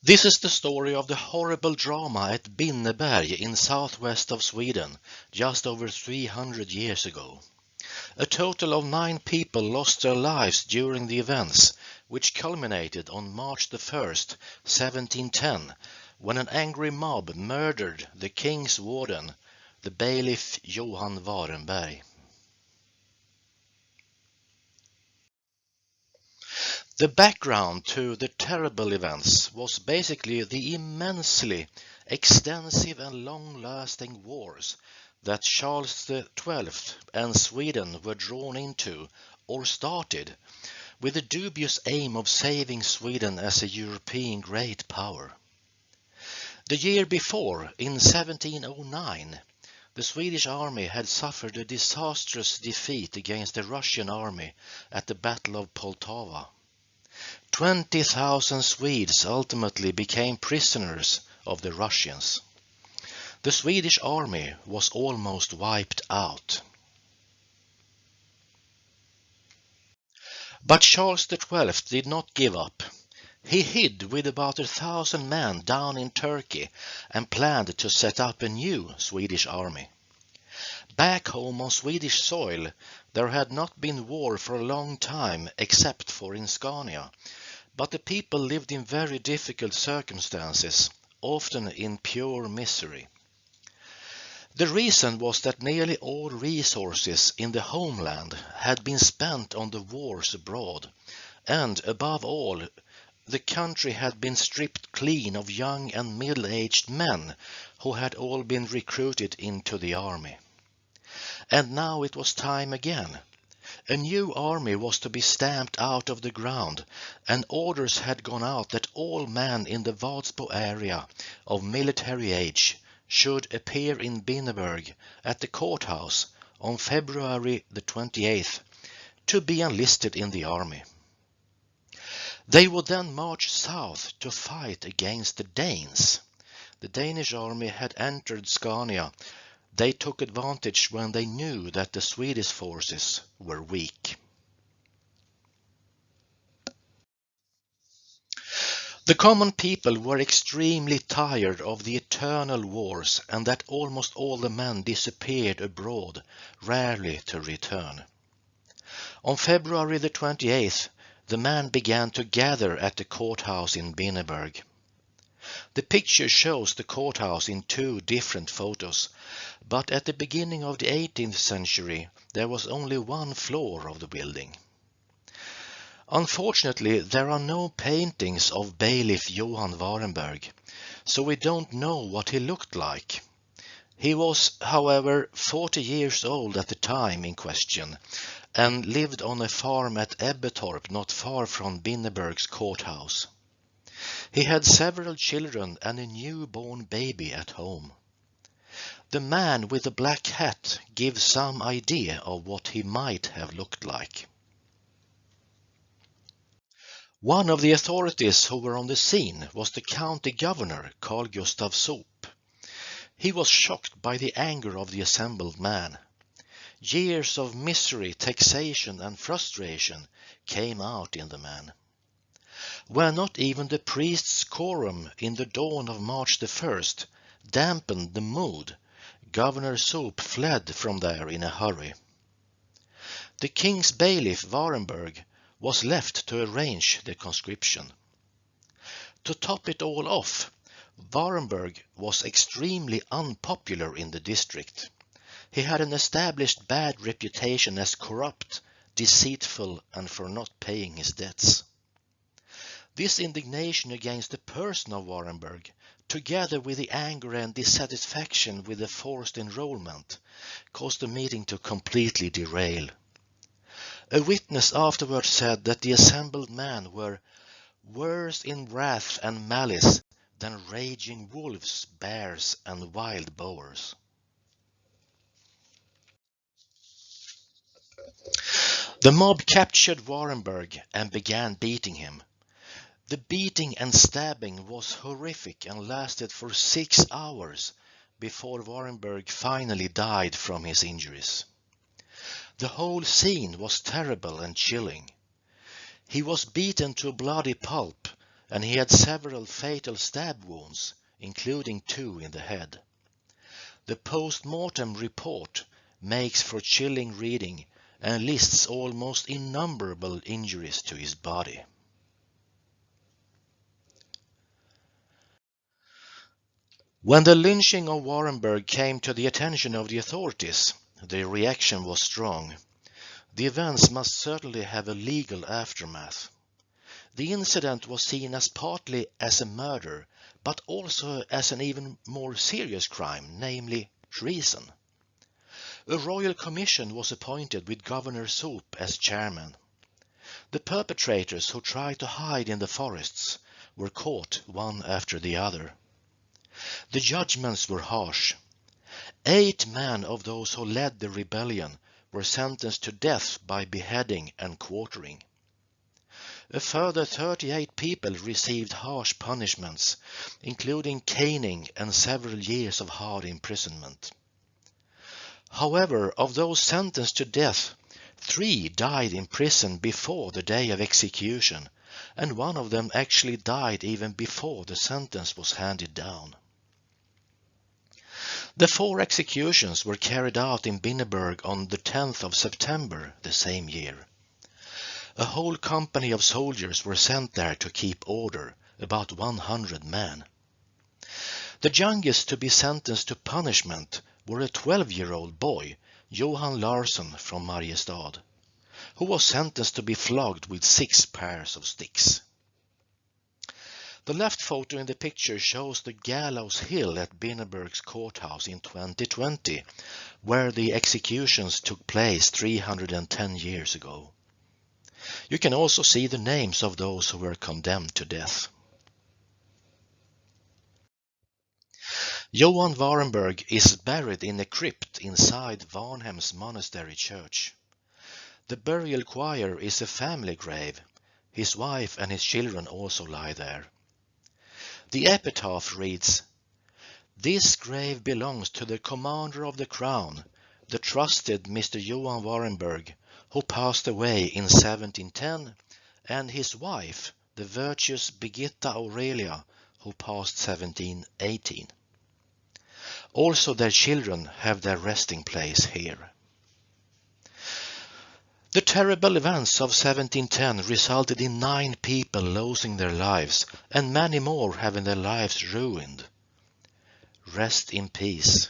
This is the story of the horrible drama at Binneberg in southwest of Sweden, just over 300 years ago. A total of 9 people lost their lives during the events, which culminated on March the 1st, 1710, when an angry mob murdered the king's warden, the bailiff Johan Warenberg. The background to the terrible events was basically the immensely extensive and long-lasting wars that Charles XII and Sweden were drawn into, or started, with the dubious aim of saving Sweden as a European great power. The year before, in 1709, the Swedish army had suffered a disastrous defeat against the Russian army at the Battle of Poltava. 20,000 Swedes ultimately became prisoners of the Russians. The Swedish army was almost wiped out. But Charles XII did not give up. He hid with about 1,000 men down in Turkey and planned to set up a new Swedish army. Back home on Swedish soil, there had not been war for a long time except for in Scania, but the people lived in very difficult circumstances, often in pure misery. The reason was that nearly all resources in the homeland had been spent on the wars abroad, and above all, the country had been stripped clean of young and middle-aged men who had all been recruited into the army. And now it was time again. A new army was to be stamped out of the ground, and orders had gone out that all men in the Vadsbo area of military age should appear in Binneberg at the courthouse on February the 28th to be enlisted in the army. They would then march south to fight against the Danes. The Danish army had entered Scania. They took advantage when they knew that the Swedish forces were weak. The common people were extremely tired of the eternal wars and that almost all the men disappeared abroad, rarely to return. On February the 28th, the men began to gather at the courthouse in Binneberg. The picture shows the courthouse in 2 different photos, but at the beginning of the 18th century there was only 1 floor of the building. Unfortunately, there are no paintings of bailiff Johan Warenberg, so we don't know what he looked like. He was, however, 40 years old at the time in question, and lived on a farm at Ebbetorp not far from Binneberg's courthouse. He had several children and a newborn baby at home. The man with the black hat gives some idea of what he might have looked like. One of the authorities who were on the scene was the county governor, Carl Gustav Soop. He was shocked by the anger of the assembled men. Years of misery, taxation and frustration came out in the man. When not even the priest's quorum in the dawn of March the 1st dampened the mood, Governor Soop fled from there in a hurry. The king's bailiff Warenberg was left to arrange the conscription. To top it all off, Warenberg was extremely unpopular in the district. He had an established bad reputation as corrupt, deceitful and for not paying his debts. This indignation against the person of Warenberg, together with the anger and dissatisfaction with the forced enrollment, caused the meeting to completely derail. A witness afterwards said that the assembled men were worse in wrath and malice than raging wolves, bears and wild boars. The mob captured Warenberg and began beating him. The beating and stabbing was horrific and lasted for 6 hours before Warenberg finally died from his injuries. The whole scene was terrible and chilling. He was beaten to a bloody pulp, and he had several fatal stab wounds, including 2 in the head. The post-mortem report makes for chilling reading and lists almost innumerable injuries to his body. When the lynching of Warenberg came to the attention of the authorities, the reaction was strong. The events must certainly have a legal aftermath. The incident was seen as partly as a murder, but also as an even more serious crime, namely treason. A royal commission was appointed with Governor Soup as chairman. The perpetrators who tried to hide in the forests were caught one after the other. The judgments were harsh. 8 men of those who led the rebellion were sentenced to death by beheading and quartering. A further 38 people received harsh punishments, including caning and several years of hard imprisonment. However, of those sentenced to death, 3 died in prison before the day of execution, and one of them actually died even before the sentence was handed down. The 4 executions were carried out in Binneberg on the 10th of September the same year. A whole company of soldiers were sent there to keep order, about 100 men. The youngest to be sentenced to punishment were a 12-year-old boy, Johan Larsson from Mariestad, who was sentenced to be flogged with 6 pairs of sticks. The left photo in the picture shows the gallows hill at Binneberg's courthouse in 2020, where the executions took place 310 years ago. You can also see the names of those who were condemned to death. Johan Warenberg is buried in a crypt inside Varnhem's monastery church. The burial choir is a family grave. His wife and his children also lie there. The epitaph reads, "This grave belongs to the commander of the crown, the trusted Mr. Johan Warenberg, who passed away in 1710, and his wife, the virtuous Birgitta Aurelia, who passed 1718. Also their children have their resting place here." The terrible events of 1710 resulted in 9 people losing their lives and many more having their lives ruined. Rest in peace.